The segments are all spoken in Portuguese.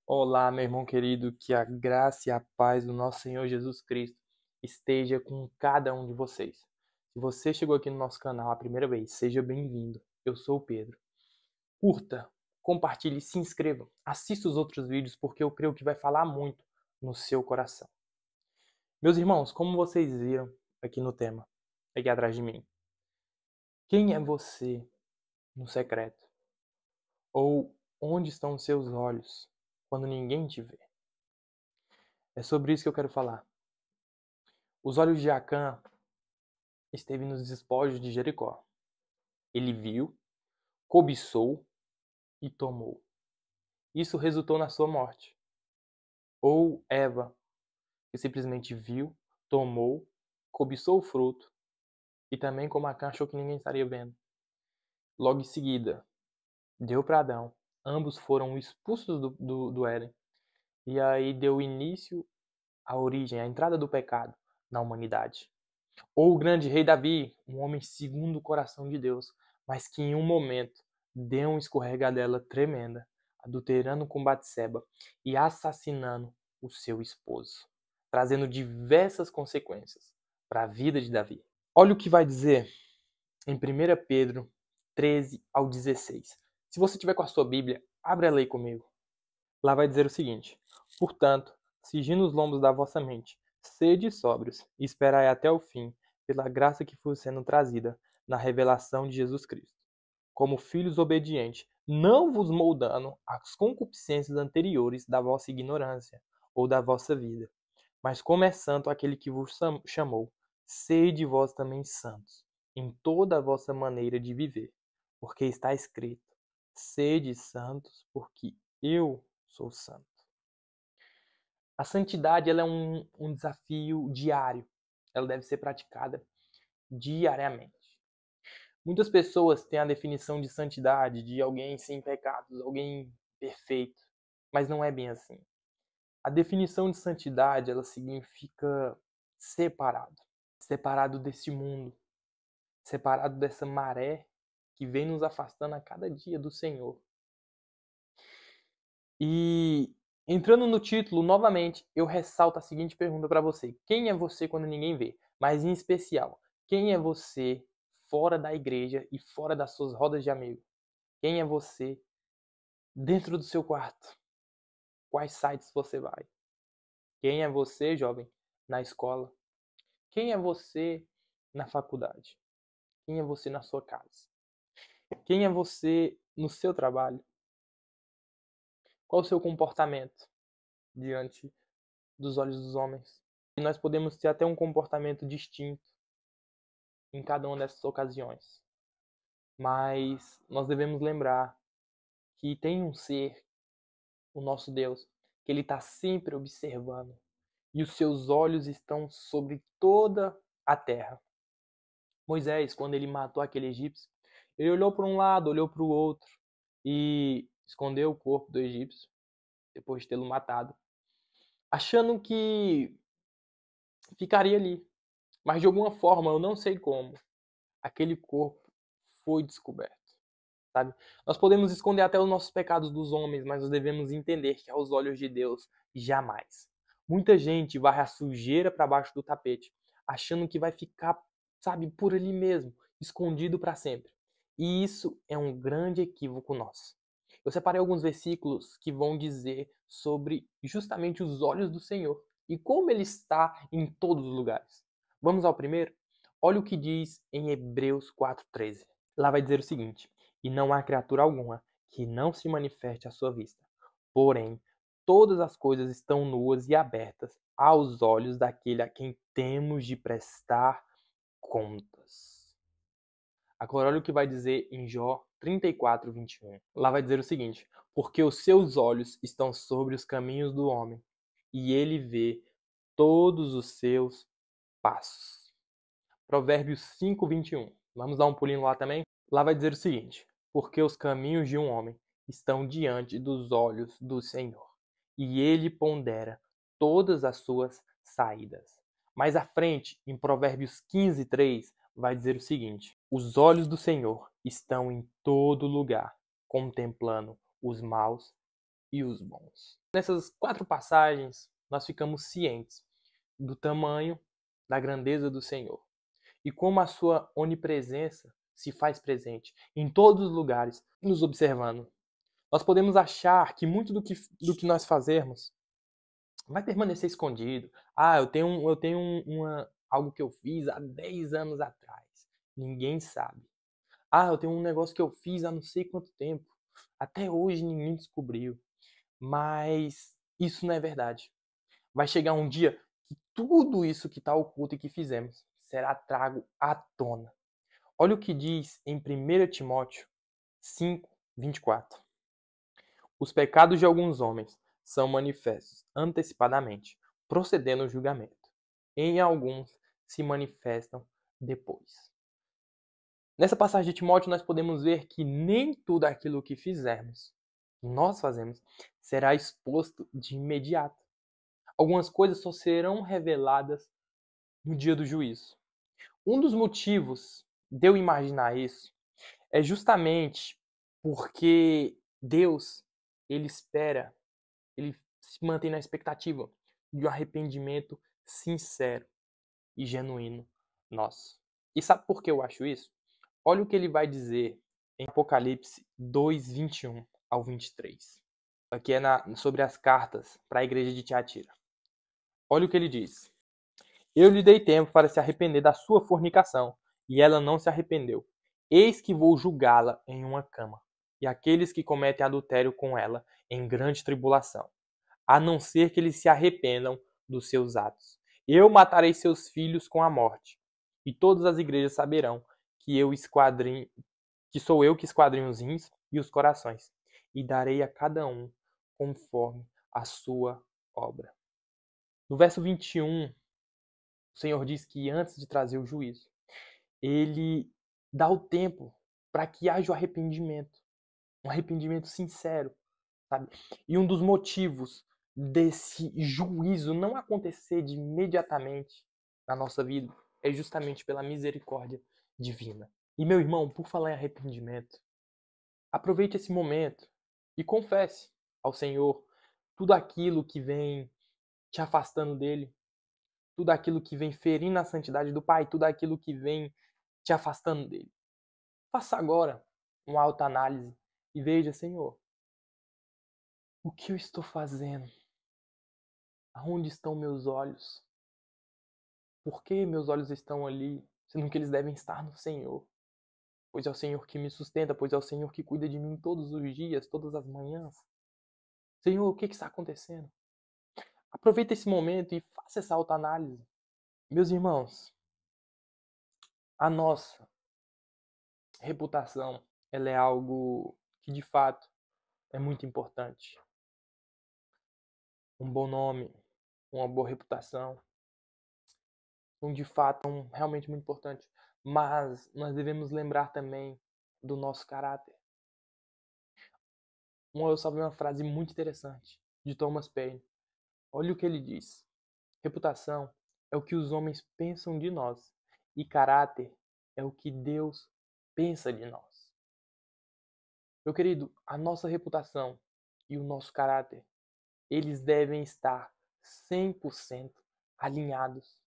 Olá, meu irmão querido, que a graça e a paz do nosso Senhor Jesus Cristo esteja com cada um de vocês. Se você chegou aqui no nosso canal a primeira vez, seja bem-vindo. Eu sou o Pedro. Curta, compartilhe, se inscreva, assista os outros vídeos porque eu creio que vai falar muito no seu coração. Meus irmãos, como vocês viram aqui no tema, aqui atrás de mim, quem é você no secreto? Ou onde estão os seus olhos quando ninguém te vê? É sobre isso que eu quero falar. Os olhos de Acã esteve nos despojos de Jericó. Ele viu, cobiçou e tomou. Isso resultou na sua morte. Ou Eva, que simplesmente viu, tomou, cobiçou o fruto e também, como Acã, achou que ninguém estaria vendo. Logo em seguida, deu para Adão. Ambos foram expulsos do Éden. E aí deu início à origem, à entrada do pecado na humanidade. Ou o grande rei Davi, um homem segundo o coração de Deus, mas que em um momento deu uma escorregadela tremenda, adulterando com Batseba e assassinando o seu esposo, trazendo diversas consequências para a vida de Davi. Olha o que vai dizer em 1 Pedro 13 ao 16. Se você tiver com a sua Bíblia, abre ela aí comigo. Lá vai dizer o seguinte: portanto, cingindo os lombos da vossa mente, sede sóbrios e esperai até o fim, pela graça que foi sendo trazida na revelação de Jesus Cristo. Como filhos obedientes, não vos moldando às concupiscências anteriores da vossa ignorância ou da vossa vida, mas como é santo aquele que vos chamou, sede vós também santos, em toda a vossa maneira de viver, porque está escrito: sede santos, porque eu sou santo. A santidade ela é um desafio diário. Ela deve ser praticada diariamente. Muitas pessoas têm a definição de santidade de alguém sem pecados, alguém perfeito, mas não é bem assim. A definição de santidade ela significa separado, separado desse mundo, separado dessa maré que vem nos afastando a cada dia do Senhor. E entrando no título, novamente, eu ressalto a seguinte pergunta para você: quem é você quando ninguém vê? Mas em especial, quem é você fora da igreja e fora das suas rodas de amigos? Quem é você dentro do seu quarto? Quais sites você vai? Quem é você, jovem, na escola? Quem é você na faculdade? Quem é você na sua casa? Quem é você no seu trabalho? Qual o seu comportamento diante dos olhos dos homens? E nós podemos ter até um comportamento distinto em cada uma dessas ocasiões. Mas nós devemos lembrar que tem um ser, o nosso Deus, que ele está sempre observando e os seus olhos estão sobre toda a terra. Moisés, quando ele matou aquele egípcio, ele olhou para um lado, olhou para o outro e escondeu o corpo do egípcio depois de tê-lo matado, achando que ficaria ali. Mas de alguma forma, eu não sei como, aquele corpo foi descoberto. Sabe? Nós podemos esconder até os nossos pecados dos homens, mas nós devemos entender que aos olhos de Deus, jamais. Muita gente varre a sujeira para baixo do tapete, achando que vai ficar, sabe, por ali mesmo, escondido para sempre. E isso é um grande equívoco nosso. Eu separei alguns versículos que vão dizer sobre justamente os olhos do Senhor e como ele está em todos os lugares. Vamos ao primeiro? Olha o que diz em Hebreus 4:13. Lá vai dizer o seguinte: e não há criatura alguma que não se manifeste à sua vista. Porém, todas as coisas estão nuas e abertas aos olhos daquele a quem temos de prestar contas. Agora olha o que vai dizer em Jó 34:21. Lá vai dizer o seguinte: porque os seus olhos estão sobre os caminhos do homem, e ele vê todos os seus passos. Provérbios 5:21. Vamos dar um pulinho lá também? Lá vai dizer o seguinte: porque os caminhos de um homem estão diante dos olhos do Senhor, e ele pondera todas as suas saídas. Mais à frente, em Provérbios 15:3, vai dizer o seguinte: os olhos do Senhor estão em todo lugar, contemplando os maus e os bons. Nessas 4 passagens, nós ficamos cientes do tamanho, da grandeza do Senhor e como a sua onipresença se faz presente em todos os lugares, nos observando. Nós podemos achar que muito do que nós fazermos vai permanecer escondido. Algo que eu fiz há 10 anos atrás. Ninguém sabe. Eu tenho um negócio que eu fiz há não sei quanto tempo. Até hoje ninguém descobriu. Mas isso não é verdade. Vai chegar um dia que tudo isso que está oculto e que fizemos será trago à tona. Olha o que diz em 1 Timóteo 5, 24. Os pecados de alguns homens são manifestos antecipadamente, procedendo ao julgamento. Em alguns se manifestam depois. Nessa passagem de Timóteo, nós podemos ver que nem tudo aquilo que fizermos, nós fazemos, será exposto de imediato. Algumas coisas só serão reveladas no dia do juízo. Um dos motivos de eu imaginar isso é justamente porque Deus, ele espera, ele se mantém na expectativa de um arrependimento sincero e genuíno nosso. E sabe por que eu acho isso? Olha o que ele vai dizer em Apocalipse 2, 21 ao 23. Aqui é sobre as cartas para a igreja de Tiatira. Olha o que ele diz. Eu lhe dei tempo para se arrepender da sua fornicação, e ela não se arrependeu. Eis que vou julgá-la em uma cama, e aqueles que cometem adultério com ela em grande tribulação, a não ser que eles se arrependam dos seus atos. Eu matarei seus filhos com a morte, e todas as igrejas saberão que sou eu que esquadrinho os rins e os corações, e darei a cada um conforme a sua obra. No verso 21, o Senhor diz que antes de trazer o juízo, ele dá o tempo para que haja o arrependimento, um arrependimento sincero, sabe? E um dos motivos desse juízo não acontecer de imediatamente na nossa vida é justamente pela misericórdia divina. E meu irmão, por falar em arrependimento, aproveite esse momento e confesse ao Senhor tudo aquilo que vem te afastando dele, tudo aquilo que vem ferindo a santidade do Pai, tudo aquilo que vem te afastando dele. Faça agora uma autoanálise e veja, Senhor, o que eu estou fazendo? Aonde estão meus olhos? Por que meus olhos estão ali, sendo que eles devem estar no Senhor? Pois é o Senhor que me sustenta, pois é o Senhor que cuida de mim todos os dias, todas as manhãs. Senhor, o que está acontecendo? Aproveita esse momento e faça essa autoanálise. Meus irmãos, a nossa reputação, ela é algo que de fato é muito importante. Um bom nome, uma boa reputação, são de fato realmente muito importantes. Mas nós devemos lembrar também do nosso caráter. Eu só vi uma frase muito interessante de Thomas Paine. Olha o que ele diz. Reputação é o que os homens pensam de nós e caráter é o que Deus pensa de nós. Meu querido, a nossa reputação e o nosso caráter, eles devem estar 100% alinhados.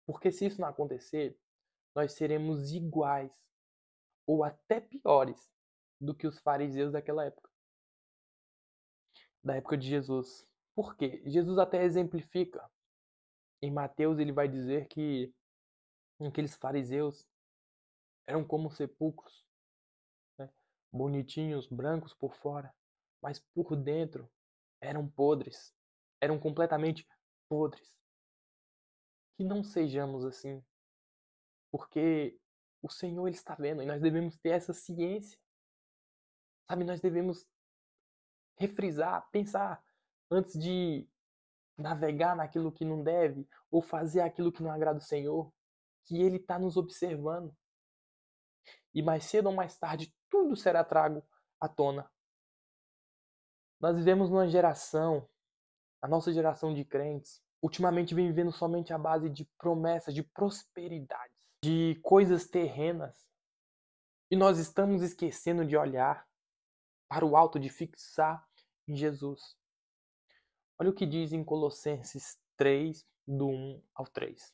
Porque se isso não acontecer, nós seremos iguais ou até piores do que os fariseus daquela época. Da época de Jesus. Por quê? Jesus até exemplifica. Em Mateus ele vai dizer que aqueles fariseus eram como sepulcros, né? Bonitinhos, brancos por fora, mas por dentro eram podres, eram completamente podres. Que não sejamos assim, porque o Senhor ele está vendo e nós devemos ter essa ciência, sabe? Nós devemos refrisar, pensar antes de navegar naquilo que não deve ou fazer aquilo que não agrada o Senhor, que Ele está nos observando. E mais cedo ou mais tarde, tudo será trago à tona. Nós vivemos numa geração, a nossa geração de crentes, ultimamente vem vivendo somente à base de promessas, de prosperidades, de coisas terrenas. E nós estamos esquecendo de olhar para o alto, de fixar em Jesus. Olha o que diz em Colossenses 3, do 1 ao 3.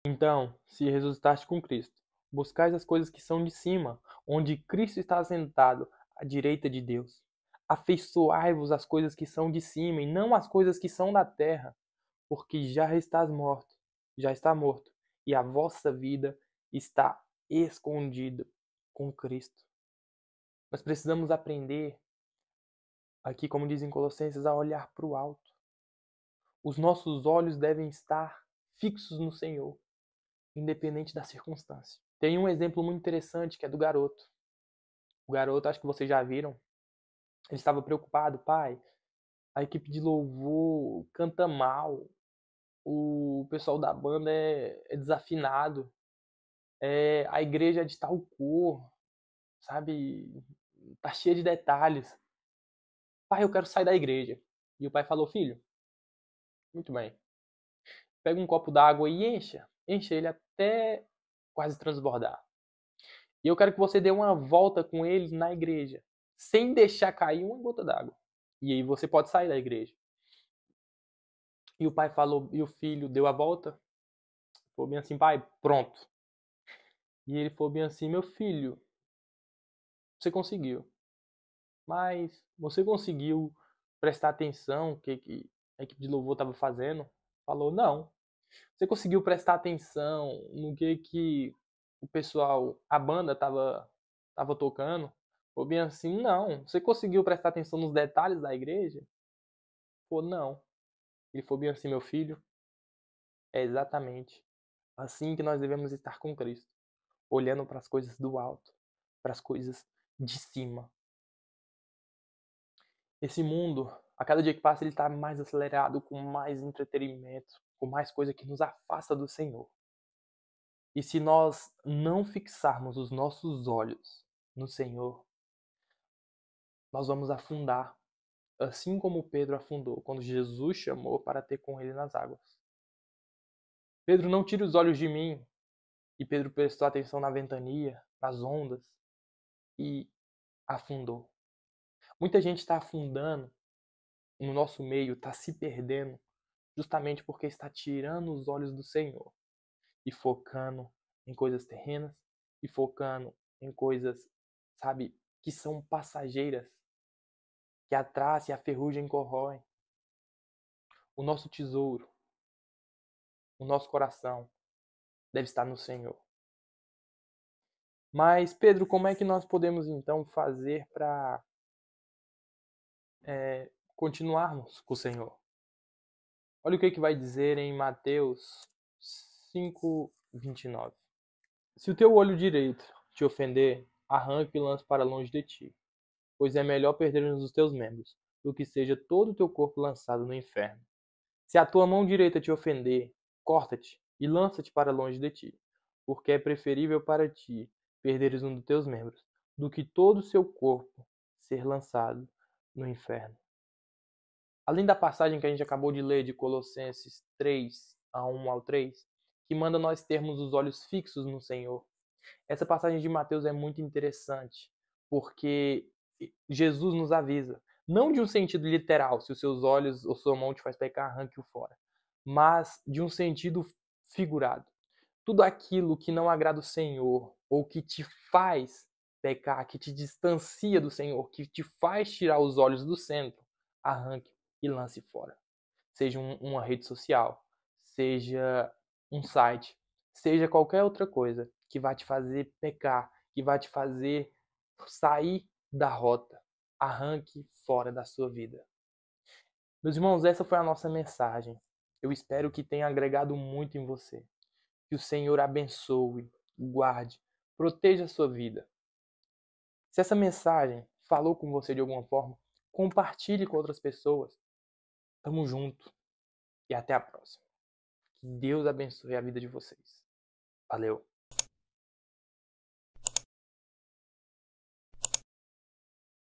Então, se ressuscitaste com Cristo, buscais as coisas que são de cima, onde Cristo está assentado à direita de Deus. Afeiçoai-vos às coisas que são de cima e não às coisas que são da terra, porque já está morto, e a vossa vida está escondida com Cristo. Nós precisamos aprender, aqui como diz em Colossenses, a olhar para o alto. Os nossos olhos devem estar fixos no Senhor, independente da circunstância. Tem um exemplo muito interessante que é do garoto. O garoto, acho que vocês já viram, ele estava preocupado, pai, a equipe de louvor canta mal, o pessoal da banda é desafinado, a igreja é de tal cor, sabe, tá cheia de detalhes. Pai, eu quero sair da igreja. E o pai falou, filho, muito bem, pega um copo d'água e encha ele até quase transbordar. E eu quero que você dê uma volta com ele na igreja, sem deixar cair uma gota d'água. E aí você pode sair da igreja. E o pai falou, e o filho deu a volta, falou bem assim, pai, pronto. E ele falou bem assim, meu filho, você conseguiu. Mas você conseguiu prestar atenção no que a equipe de louvor estava fazendo? Falou, não. Você conseguiu prestar atenção no que o pessoal, a banda tava tocando? Falou bem assim, não. Você conseguiu prestar atenção nos detalhes da igreja? Falou, não. Ele falou bem assim, meu filho, é exatamente assim que nós devemos estar com Cristo, olhando para as coisas do alto, para as coisas de cima. Esse mundo, a cada dia que passa, ele está mais acelerado, com mais entretenimento, com mais coisa que nos afasta do Senhor. E se nós não fixarmos os nossos olhos no Senhor, nós vamos afundar, assim como Pedro afundou quando Jesus chamou para ter com ele nas águas. Pedro, não tire os olhos de mim. E Pedro prestou atenção na ventania, nas ondas e afundou. Muita gente está afundando no nosso meio, está se perdendo, justamente porque está tirando os olhos do Senhor e focando em coisas terrenas e focando em coisas, sabe, que são passageiras, que a traça e a ferrugem corroem. O nosso tesouro, o nosso coração deve estar no Senhor. Mas, Pedro, como é que nós podemos então fazer para continuarmos com o Senhor? Olha o que vai dizer em Mateus 5:29. Se o teu olho direito te ofender, arranque e lance para longe de ti, pois é melhor perder um dos teus membros, do que seja todo o teu corpo lançado no inferno. Se a tua mão direita te ofender, corta-te e lança-te para longe de ti, porque é preferível para ti perderes um dos teus membros, do que todo o seu corpo ser lançado no inferno. Além da passagem que a gente acabou de ler de Colossenses 3, a 1 ao 3, que manda nós termos os olhos fixos no Senhor, essa passagem de Mateus é muito interessante, porque Jesus nos avisa, não de um sentido literal, se os seus olhos ou sua mão te faz pecar, arranque-o fora, mas de um sentido figurado. Tudo aquilo que não agrada o Senhor, ou que te faz pecar, que te distancia do Senhor, que te faz tirar os olhos do centro, arranque e lance fora. Seja uma rede social, seja um site, seja qualquer outra coisa que vai te fazer pecar, que vai te fazer sair da rota. Arranque fora da sua vida. Meus irmãos, essa foi a nossa mensagem. Eu espero que tenha agregado muito em você. Que o Senhor abençoe, guarde, proteja a sua vida. Se essa mensagem falou com você de alguma forma, compartilhe com outras pessoas. Tamo junto e até a próxima. Que Deus abençoe a vida de vocês. Valeu!